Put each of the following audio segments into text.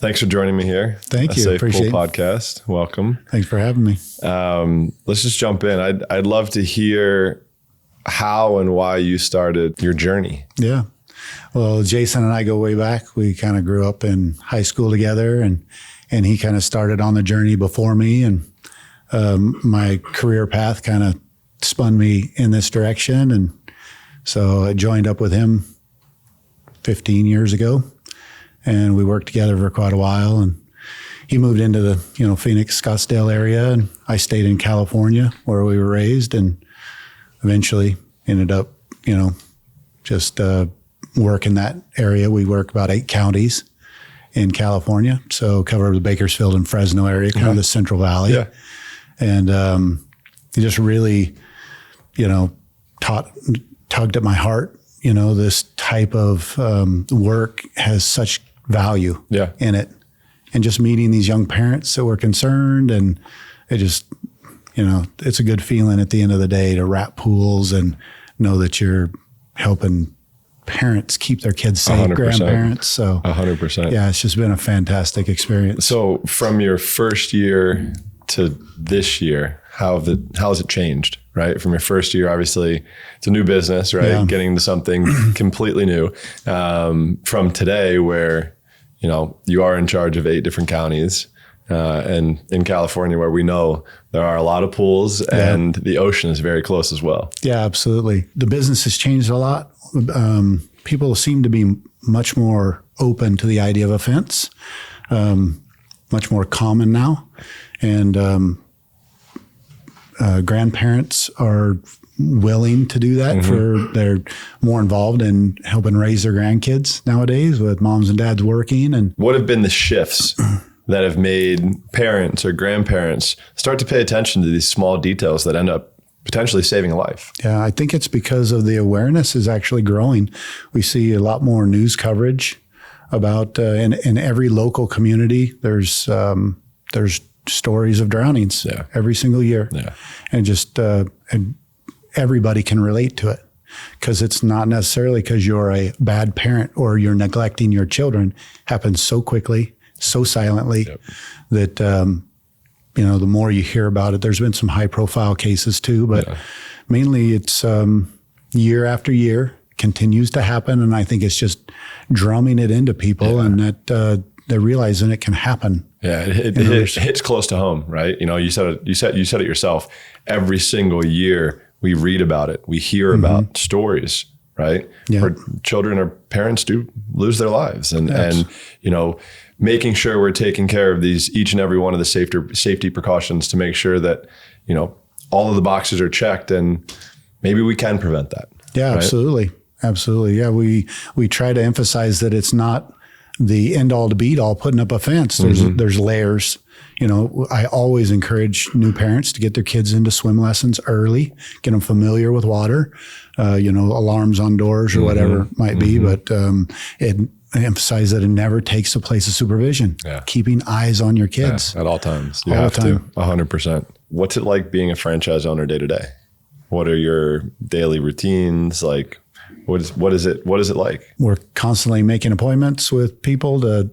Thanks for joining me here. Thank you. Safe Appreciate Pool Podcast. Welcome. Thanks for having me. Let's just jump in. I'd love to hear how and why you started your journey. Yeah. Well, Jassen and I go way back. We kind of grew up in high school together, and he kind of started on the journey before me. And my career path kind of spun me in this direction. And so I joined up with him 15 years ago, and we worked together for quite a while. And he moved into the, Phoenix, Scottsdale area, and I stayed in California where we were raised, and eventually ended up, just work in that area. We work about 8 counties in California, so cover the Bakersfield and Fresno area, kind of the Central Valley. Yeah. And it just really, tugged at my heart. This type of work has such value in it. And just meeting these young parents that were concerned, and it just, it's a good feeling at the end of the day to wrap pools and know that you're helping parents keep their kids safe, 100%. Grandparents. So 100%. Yeah, it's just been a fantastic experience. So from your first year to this year, how has it changed, right? From your first year, obviously it's a new business, right? Yeah. Getting into something completely new. From today where, you are in charge of 8 different counties, and in California where we know there are a lot of pools and the ocean is very close as well. Yeah, absolutely. The business has changed a lot. People seem to be much more open to the idea of a fence, much more common now. And grandparents are willing to do that. They're more involved in helping raise their grandkids nowadays, with moms and dads working. And what have been the shifts that have made parents or grandparents start to pay attention to these small details that end up potentially saving a life? Yeah, I think it's because of the awareness is actually growing. We see a lot more news coverage about in every local community. There's stories of drownings every single year, and just and everybody can relate to it, because it's not necessarily because you're a bad parent or you're neglecting your children. It happens so quickly, so silently that the more you hear about it. There's been some high profile cases too, but mainly it's year after year continues to happen, and I think it's just drumming it into people, and that they're realizing it can happen. Yeah, it hits close to home, right? You said it yourself. Every single year we read about it, we hear about stories, right? Yeah. Where children or parents do lose their lives, and making sure we're taking care of each and every one of the safety precautions to make sure that all of the boxes are checked, and maybe we can prevent that. Yeah, right? Absolutely. Yeah, we try to emphasize that it's not the end all to beat all putting up a fence. There's layers. I always encourage new parents to get their kids into swim lessons early, get them familiar with water, alarms on doors or whatever it might be. But it emphasize that it never takes the place of supervision. Keeping eyes on your kids at all times. You have to 100%. What's it like being a franchise owner day to day? What are your daily routines like? What is it like? We're constantly making appointments with people to,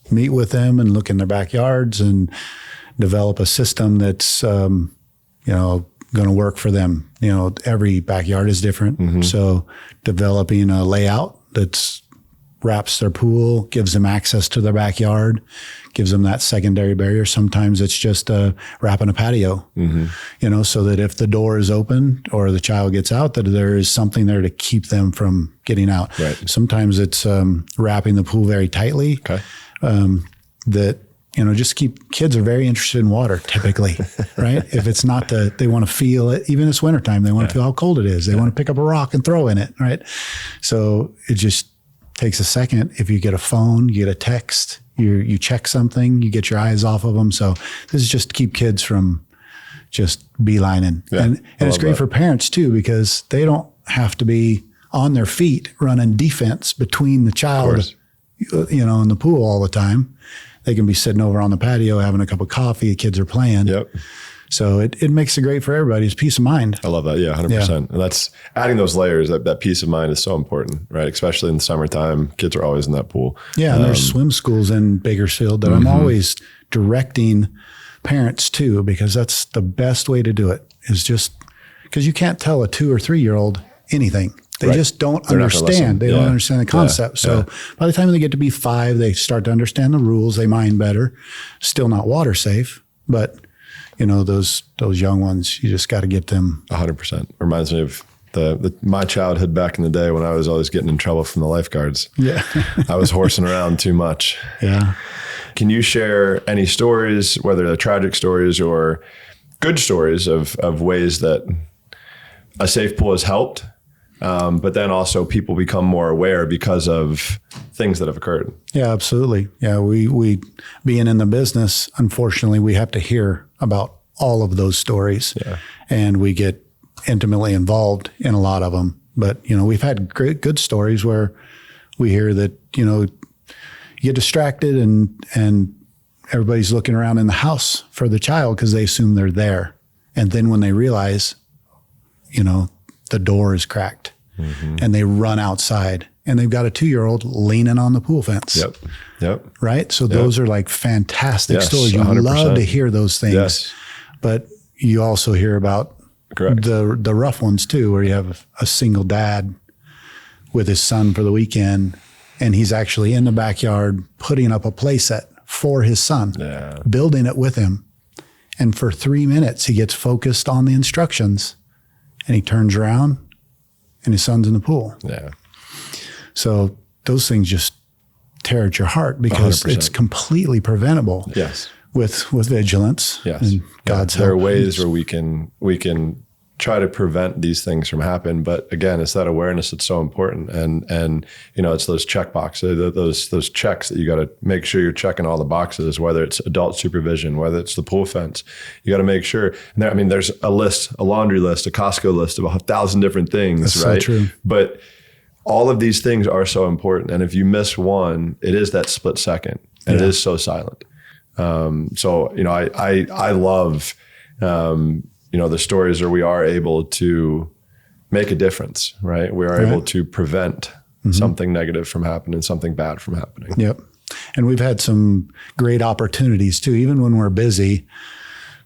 meet with them and look in their backyards and develop a system that's, going to work for them. Every backyard is different. So developing a layout that's wraps their pool, gives them access to their backyard, gives them that secondary barrier. Sometimes it's just wrapping a patio, so that if the door is open or the child gets out, that there is something there to keep them from getting out. Right. Sometimes it's wrapping the pool very tightly. Okay. That, just kids are very interested in water typically, right? If it's not they want to feel it, even this wintertime, they want to feel how cold it is. They want to pick up a rock and throw in it, right? So it just takes a second. If you get a phone, you get a text, you check something, you get your eyes off of them. So this is just to keep kids from just beelining. And it's great for parents too, because they don't have to be on their feet running defense between the child, in the pool all the time. They can be sitting over on the patio having a cup of coffee. The kids are playing. So it makes it great for everybody. It's peace of mind. I love that. Yeah, 100%. And that's adding those layers, that peace of mind is so important, right? Especially in the summertime, kids are always in that pool. Yeah. And there's swim schools in Bakersfield that I'm always directing parents to, because that's the best way to do it, is just because you can't tell a 2 or 3 year old anything. They just don't understand. They don't understand the concept. So by the time they get to be 5, they start to understand the rules. They mind better. Still not water safe, but those young ones, you just got to get them. 100%. Reminds me of my childhood back in the day when I was always getting in trouble from the lifeguards. Yeah. I was horsing around too much. Yeah. Can you share any stories, whether they're tragic stories or good stories of ways that a safe pool has helped? But then also people become more aware because of things that have occurred. Yeah, absolutely. Yeah, we being in the business, unfortunately, we have to hear about all of those stories, and we get intimately involved in a lot of them. But we've had good stories where we hear that you get distracted and everybody's looking around in the house for the child because they assume they're there, and then when they realize, the door is cracked, and they run outside and they've got a 2-year-old leaning on the pool fence. Yep. Right. So those are like fantastic stories. You 100%. love to hear those things, Yes. but you also hear about the rough ones too, where you have a single dad with his son for the weekend, and he's actually in the backyard putting up a play set for his son, building it with him. And for 3 minutes, he gets focused on the instructions, and he turns around and his son's in the pool. Yeah. So those things just tear at your heart, because 100%. it's completely preventable. Yes. With vigilance. Yes. And God's help. There are ways where we can try to prevent these things from happening. But again, it's that awareness that's so important. And it's those check boxes, those checks that you got to make sure you're checking all the boxes, whether it's adult supervision, whether it's the pool fence. You got to make sure. And there's a laundry list, a Costco list of 1,000 different things, That's right? so true. But all of these things are so important. And if you miss one, it is that split second, and it is so silent. I love, the stories where we are able to make a difference, right? We are able to prevent something negative from happening, something bad from happening. Yep. And we've had some great opportunities too. Even when we're busy,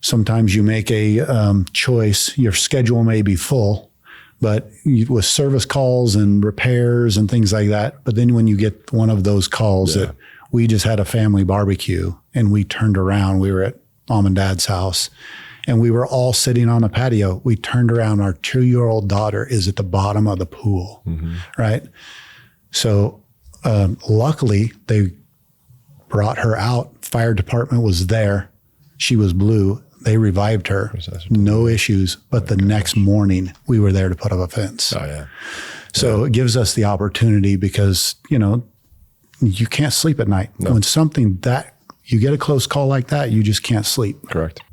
sometimes you make a choice. Your schedule may be full, but with service calls and repairs and things like that. But then when you get one of those calls that we just had a family barbecue, and we turned around, we were at mom and dad's house, and we were all sitting on a patio. We turned around, our 2-year-old daughter is at the bottom of the pool, right? So luckily they brought her out. Fire department was there. She was blue. They revived her. No issues. But the next morning we were there to put up a fence. Oh yeah. So it gives us the opportunity, because, you can't sleep at night. No. When something that you get a close call like that, you just can't sleep.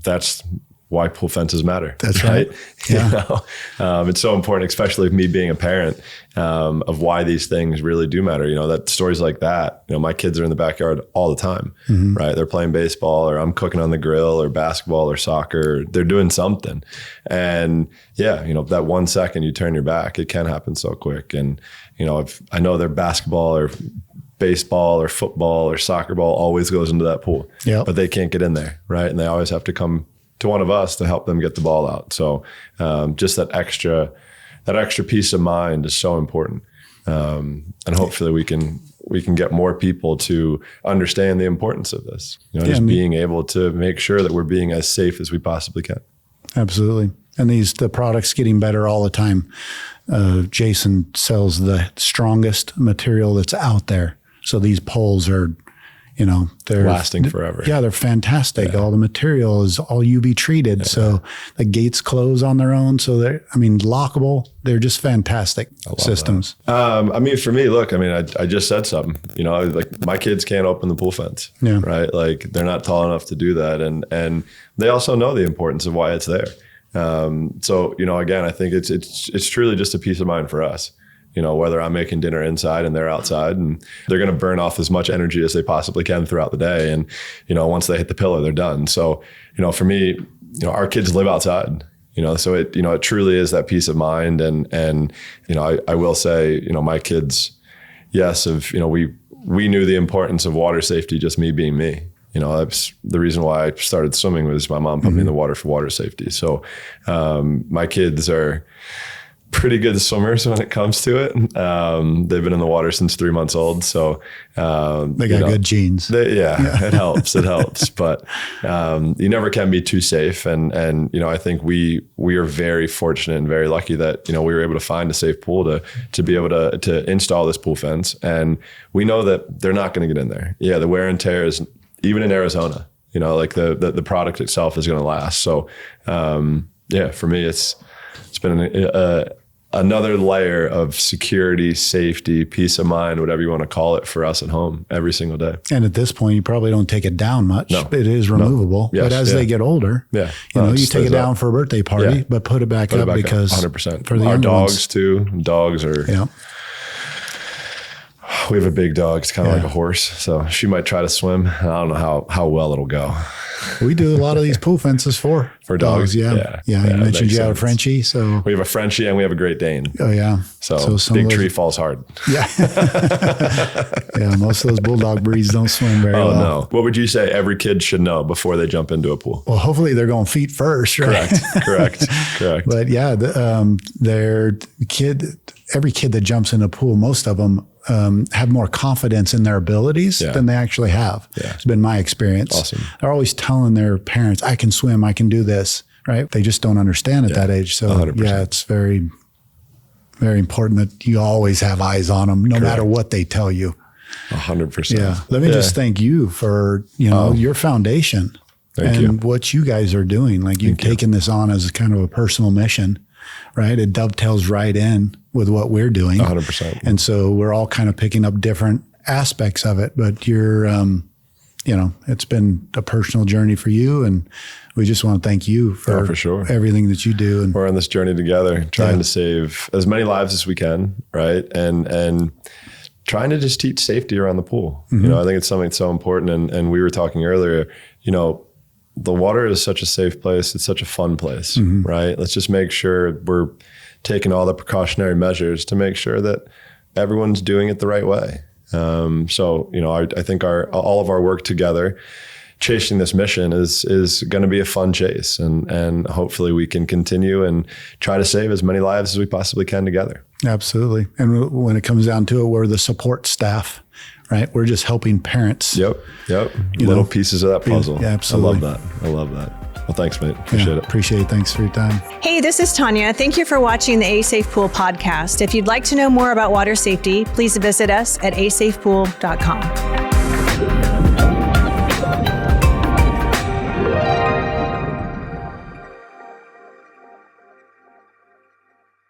That's why pool fences matter. That's right. Yeah. It's so important, especially with me being a parent, of why these things really do matter. That stories like that, my kids are in the backyard all the time, right? They're playing baseball, or I'm cooking on the grill, or basketball, or soccer. They're doing something. And that 1 second you turn your back, it can happen so quick. And, if I know their basketball or baseball or football or soccer ball always goes into that pool, but they can't get in there, right? And they always have to come to one of us to help them get the ball out. So just that extra peace of mind is so important. And hopefully we can get more people to understand the importance of this, being able to make sure that we're being as safe as we possibly can. Absolutely. And the product's getting better all the time. Jassen sells the strongest material that's out there. So these poles are, they're lasting forever. Yeah, they're fantastic. All the material is all UV treated. So the gates close on their own. So they're, lockable. They're just fantastic systems. For me, look, I just said something, like my kids can't open the pool fence, right? Like they're not tall enough to do that. And they also know the importance of why it's there. Again, I think it's truly just a peace of mind for us, whether I'm making dinner inside and they're outside, and they're going to burn off as much energy as they possibly can throughout the day. And, once they hit the pillow, they're done. So, for me, our kids live outside, so it truly is that peace of mind. And I will say, my kids, yes, we knew the importance of water safety, just me being me. That's the reason why I started swimming was my mom put me in the water for water safety. So my kids are pretty good swimmers when it comes to it. They've been in the water since 3 months old. So they got good genes. It helps. It helps. But you never can be too safe. And I think we are very fortunate and very lucky that, we were able to find a safe pool to be able to install this pool fence. And we know that they're not going to get in there. Yeah, the wear and tear is, even in Arizona, like the product itself is going to last. So for me, it's been another layer of security, safety, peace of mind, whatever you want to call it, for us at home every single day. And at this point, you probably don't take it down much. No. It is removable. No. Yes, but as they get older, you take it down for a birthday party, but put it back up because 100%. For the our dogs ones. too. Dogs are. Yeah. We have a big dog. It's kind of like a horse. So she might try to swim. I don't know how well it'll go. We do a lot of these pool fences for dogs. Yeah. You mentioned you have a Frenchie. So we have a Frenchie and we have a Great Dane. Oh yeah. So big tree falls hard. Yeah. Yeah. Most of those bulldog breeds don't swim very well. No. What would you say every kid should know before they jump into a pool? Well, hopefully they're going feet first, right? Correct. But yeah, every kid that jumps in a pool, most of them have more confidence in their abilities than they actually have. Yeah. It's been my experience. Awesome. They're always telling their parents, I can swim, I can do this, right? They just don't understand at that age. So 100%. It's very, very important that you always have eyes on them, no matter what they tell you. 100%. Yeah. Let me just thank you for, your foundation and what you guys are doing. Like you've taken this on as kind of a personal mission, right? It dovetails right in with what we're doing. 100%. And so we're all kind of picking up different aspects of it, but you're, it's been a personal journey for you. And we just want to thank you for everything that you do. And we're on this journey together, trying to save as many lives as we can. Right. And trying to just teach safety around the pool. Mm-hmm. I think it's something so important. And we were talking earlier, the water is such a safe place. It's such a fun place, right? Let's just make sure we're taking all the precautionary measures to make sure that everyone's doing it the right way. I think all of our work together, chasing this mission is going to be a fun chase. And hopefully we can continue and try to save as many lives as we possibly can together. Absolutely. And when it comes down to it, we're the support staff, right? We're just helping parents. Yep. Little pieces of that puzzle. Yeah, absolutely. I love that. Well, thanks, mate. Appreciate it. Appreciate it. Thanks for your time. Hey, this is Tanya. Thank you for watching the A Safe Pool podcast. If you'd like to know more about water safety, please visit us at asafepool.com.